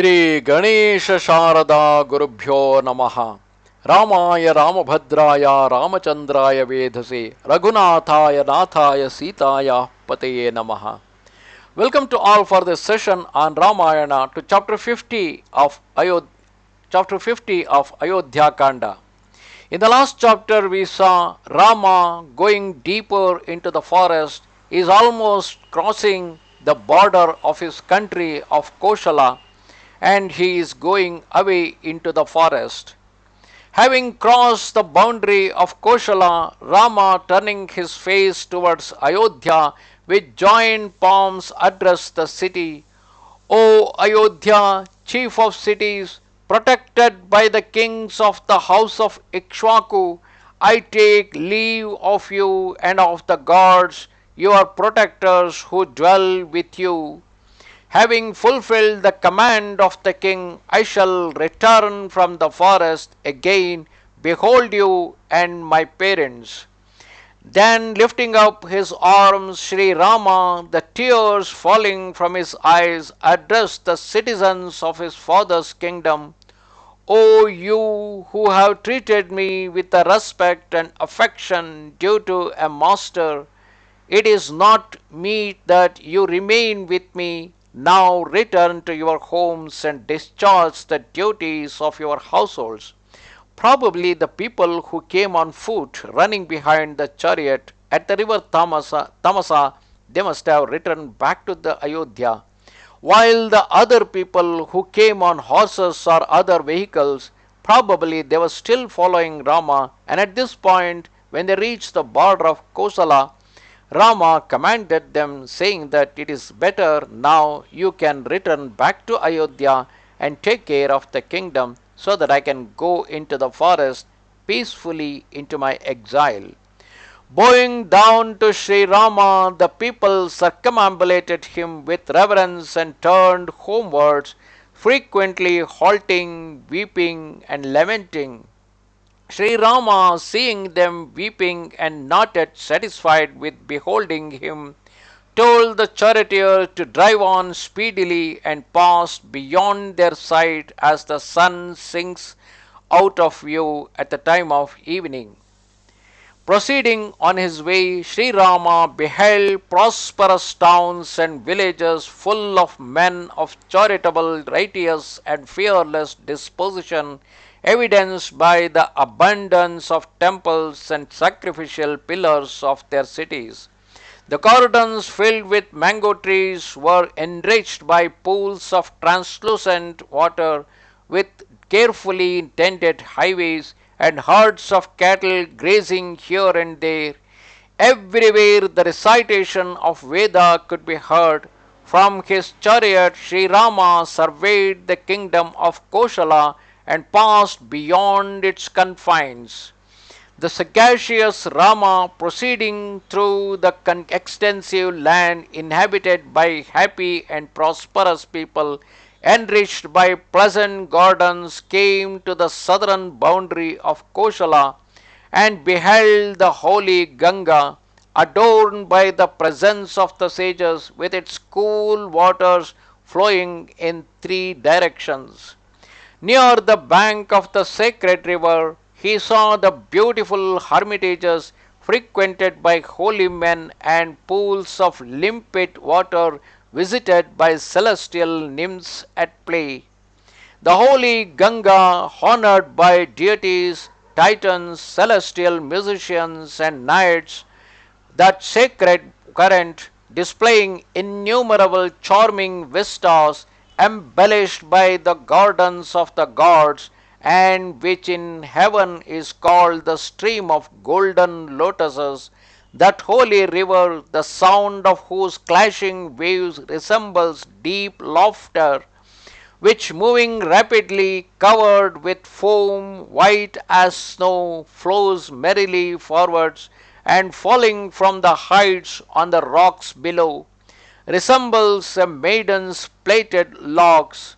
Shri Ganesha Sharada Gurubhyo Namaha Ramaya Ramabhadraya Ramachandraya Vedhase Raghunathaya Nathaya Sitaya Pataye Namaha. Welcome to all for this session on Ramayana to chapter 50 of Ayodhya Kanda. In the last chapter we saw Rama going deeper into the forest. He is almost crossing the border of his country of Koshala and he is going away into the forest. Having crossed the boundary of Koshala, Rama, turning his face towards Ayodhya, with joined palms addressed the city. O Ayodhya, chief of cities, protected by the kings of the house of Ikshvaku, I take leave of you and of the gods, your protectors who dwell with you. Having fulfilled the command of the king, I shall return from the forest again, behold you and my parents. Then lifting up his arms, Sri Rama, the tears falling from his eyes, addressed the citizens of his father's kingdom. O you who have treated me with the respect and affection due to a master, it is not meet that you remain with me. Now return to your homes and discharge the duties of your households. Probably the people who came on foot running behind the chariot at the river Tamasa, they must have returned back to the Ayodhya, while the other people who came on horses or other vehicles, probably they were still following Rama, and at this point, when they reached the border of Kosala, Rama commanded them, saying that it is better now you can return back to Ayodhya and take care of the kingdom so that I can go into the forest peacefully into my exile. Bowing down to Sri Rama, the people circumambulated him with reverence and turned homewards, frequently halting, weeping, and lamenting. Sri Rama, seeing them weeping and not yet satisfied with beholding him, told the charioteer to drive on speedily and passed beyond their sight as the sun sinks out of view at the time of evening. Proceeding on his way, Sri Rama beheld prosperous towns and villages full of men of charitable, righteous, and fearless disposition, evidenced by the abundance of temples and sacrificial pillars of their cities. The gardens filled with mango trees were enriched by pools of translucent water with carefully tended highways and herds of cattle grazing here and there. Everywhere the recitation of Veda could be heard. From his chariot, Sri Rama surveyed the kingdom of Koshala and passed beyond its confines. The sagacious Rama, proceeding through the extensive land inhabited by happy and prosperous people, enriched by pleasant gardens, came to the southern boundary of Koshala and beheld the holy Ganga, adorned by the presence of the sages, with its cool waters flowing in three directions. Near the bank of the sacred river, he saw the beautiful hermitages frequented by holy men and pools of limpid water visited by celestial nymphs at play. The holy Ganga, honored by deities, titans, celestial musicians, and knights, that sacred current, displaying innumerable charming vistas, embellished by the gardens of the gods, and which in heaven is called the stream of golden lotuses, that holy river, the sound of whose clashing waves resembles deep laughter, which moving rapidly, covered with foam, white as snow, flows merrily forwards, and falling from the heights on the rocks below, resembles a maiden's plaited locks,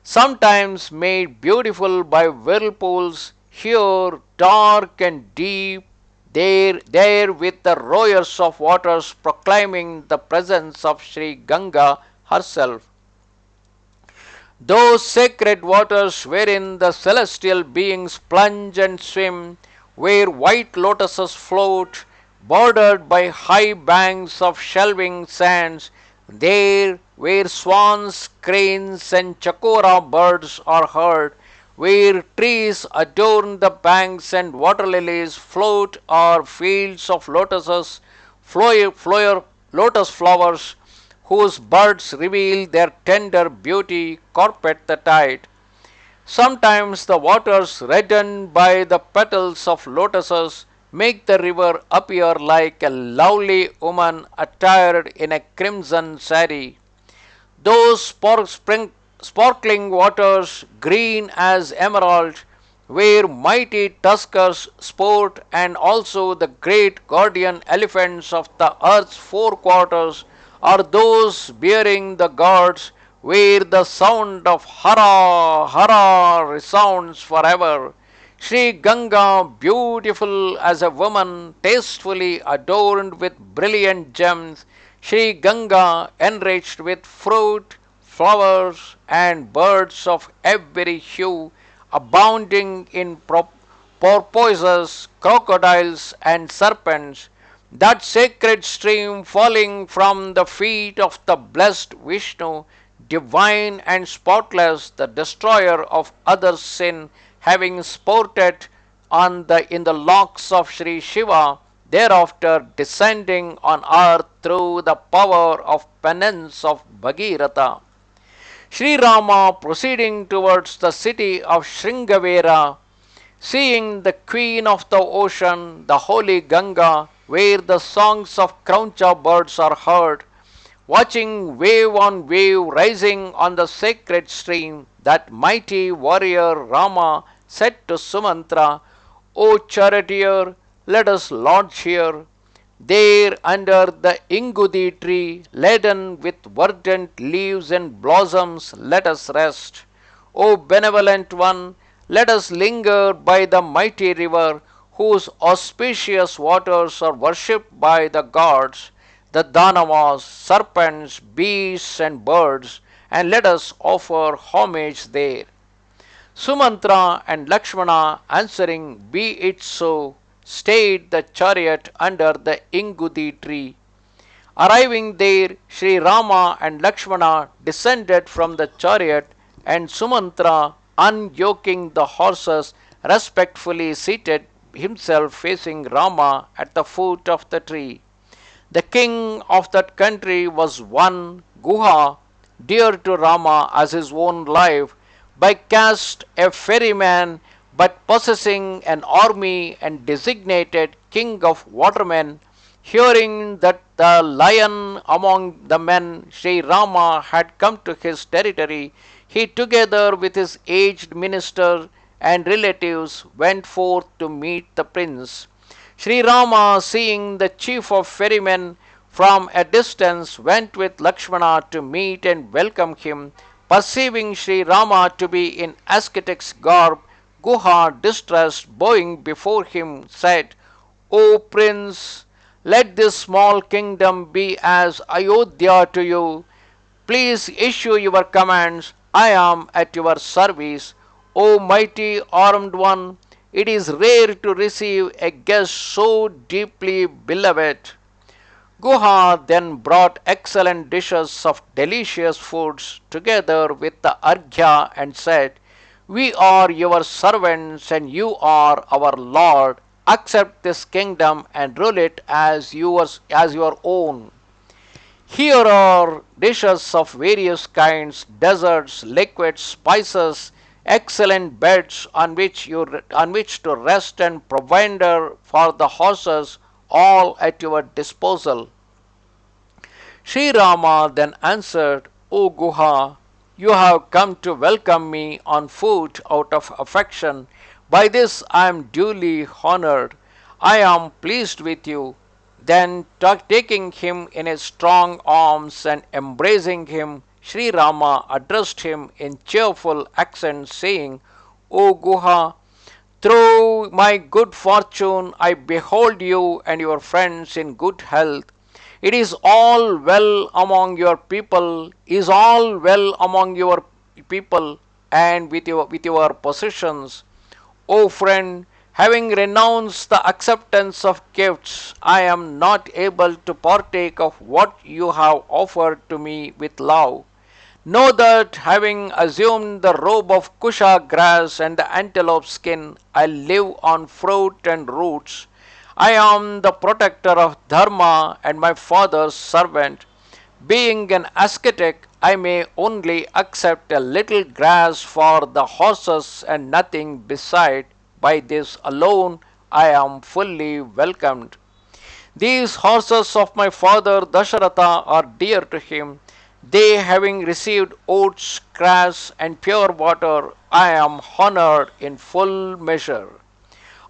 sometimes made beautiful by whirlpools, here dark and deep, there with the roars of waters proclaiming the presence of Sri Ganga herself. Those sacred waters wherein the celestial beings plunge and swim, where white lotuses float, bordered by high banks of shelving sands, there where swans, cranes, and chakora birds are heard, where trees adorn the banks and water lilies float o'er fields of lotuses, lotus flowers, whose buds reveal their tender beauty, carpet the tide. Sometimes the waters, reddened by the petals of lotuses, make the river appear like a lovely woman attired in a crimson saree. Those sparkling waters, green as emerald, where mighty tuskers sport, and also the great guardian elephants of the earth's four quarters, are those bearing the gods, where the sound of Hara Hara resounds forever. Sri Ganga, beautiful as a woman, tastefully adorned with brilliant gems, Sri Ganga, enriched with fruit, flowers, and birds of every hue, abounding in porpoises, crocodiles, and serpents, that sacred stream falling from the feet of the blessed Vishnu, divine and spotless, the destroyer of others' sin, having sported in the locks of Sri Shiva, thereafter descending on earth through the power of penance of Bhagirath. Sri Rama proceeding towards the city of Sringavera, seeing the queen of the ocean, the holy Ganga, where the songs of Krauncha birds are heard, watching wave on wave rising on the sacred stream, that mighty warrior Rama said to Sumantra, O charioteer, let us lodge here. There, under the ingudi tree, laden with verdant leaves and blossoms, let us rest. O benevolent one, let us linger by the mighty river, whose auspicious waters are worshipped by the gods, the Danavas, serpents, beasts, and birds, and let us offer homage there. Sumantra and Lakshmana answering, Be it so, stayed the chariot under the ingudi tree. Arriving there, Sri Rama and Lakshmana descended from the chariot, and Sumantra, unyoking the horses, respectfully seated himself facing Rama at the foot of the tree. The king of that country was one Guha, dear to Rama as his own life, by caste a ferryman, but possessing an army and designated king of watermen. Hearing that the lion among the men, Sri Rama, had come to his territory, he, together with his aged minister and relatives, went forth to meet the prince. Sri Rama, seeing the chief of ferrymen from a distance, went with Lakshmana to meet and welcome him. Perceiving Sri Rama to be in ascetic's garb, Guha, distressed, bowing before him, said, O prince, let this small kingdom be as Ayodhya to you. Please issue your commands. I am at your service. O mighty armed one, it is rare to receive a guest so deeply beloved. Guha then brought excellent dishes of delicious foods together with the arghya and said, We are your servants and you are our Lord. Accept this kingdom and rule it as your own. Here are dishes of various kinds, desserts, liquids, spices, excellent beds on which to rest and provender for the horses, all at your disposal. Sri Rama then answered, O Guha, you have come to welcome me on foot out of affection. By this I am duly honored. I am pleased with you. Then, taking him in his strong arms and embracing him, Sri Rama addressed him in cheerful accents, saying, O Guha, through my good fortune I behold you and your friends in good health. It is all well among your people, is all well among people and with your possessions. O friend, having renounced the acceptance of gifts, I am not able to partake of what you have offered to me with love. Know that having assumed the robe of Kusha grass and the antelope skin, I live on fruit and roots. I am the protector of Dharma and my father's servant. Being an ascetic, I may only accept a little grass for the horses and nothing beside. By this alone, I am fully welcomed. These horses of my father Dasharatha are dear to him. They, having received oats, grass, and pure water, I am honored in full measure.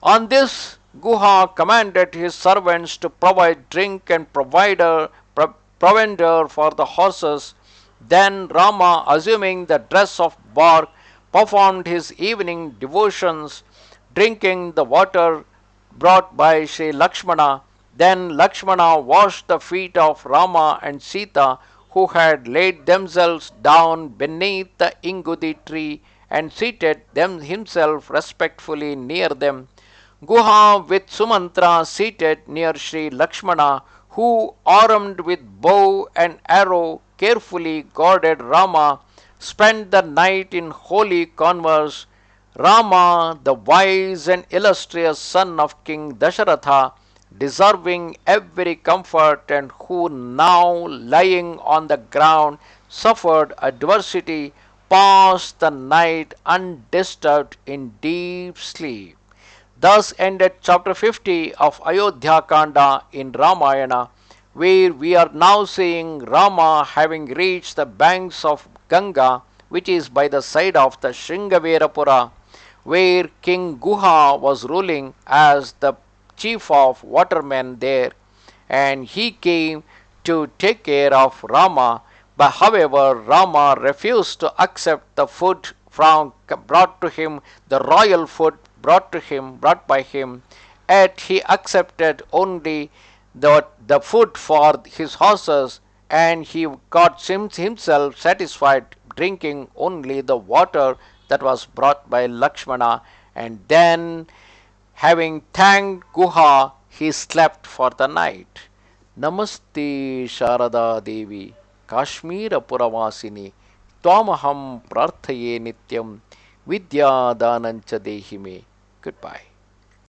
On this, Guha commanded his servants to provide drink and provender for the horses. Then Rama, assuming the dress of bark, performed his evening devotions, drinking the water brought by Sri Lakshmana. Then Lakshmana washed the feet of Rama and Sita, who had laid themselves down beneath the ingudi tree, and seated himself respectfully near them. Guha with Sumantra seated near Sri Lakshmana, who, armed with bow and arrow, carefully guarded Rama, spent the night in holy converse. Rama, the wise and illustrious son of King Dasharatha, deserving every comfort and who now lying on the ground suffered adversity, passed the night undisturbed in deep sleep. Thus ended chapter 50 of Ayodhya Kanda in Ramayana, where we are now seeing Rama having reached the banks of Ganga, which is by the side of the Shringaverapura, where King Guha was ruling as the chief of watermen there, and he came to take care of Rama. But however, Rama refused to accept the food brought to him, the royal food brought by him. Yet he accepted only the food for his horses, and he got himself satisfied drinking only the water that was brought by Lakshmana, and then, having thanked Guha, he slept for the night. Namaste Sharada Devi, Kashmira Puravasini, Twamaham Prarthaye Nityam, Vidya Danancha Dehime. Goodbye.